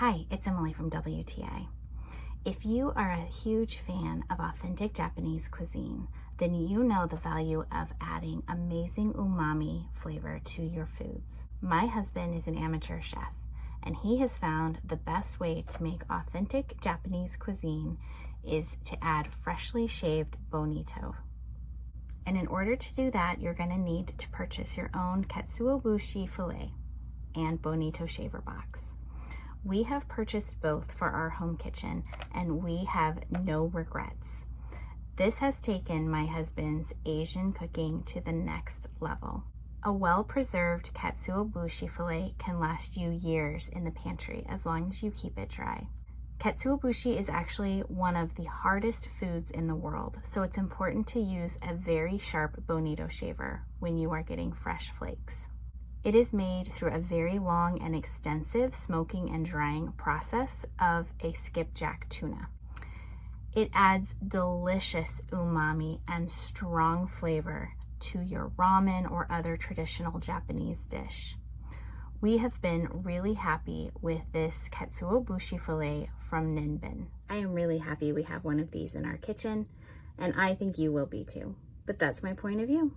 Hi, it's Emily from WTI. If you are a huge fan of authentic Japanese cuisine, then you know the value of adding amazing umami flavor to your foods. My husband is an amateur chef, and he has found the best way to make authentic Japanese cuisine is to add freshly shaved bonito. And in order to do that, you're going to need to purchase your own Katsuobushi filet and bonito shaver box. We have purchased both for our home kitchen, and we have no regrets. This has taken my husband's Asian cooking to the next level. A well-preserved Katsuobushi filet can last you years in the pantry as long as you keep it dry. Katsuobushi is actually one of the hardest foods in the world, so it's important to use a very sharp bonito shaver when you are getting fresh flakes. It is made through a very long and extensive smoking and drying process of a skipjack tuna. It adds delicious umami and strong flavor to your ramen or other traditional Japanese dish. We have been really happy with this Katsuobushi filet from NINBEN. I am really happy we have one of these in our kitchen, and I think you will be too. But that's my point of view.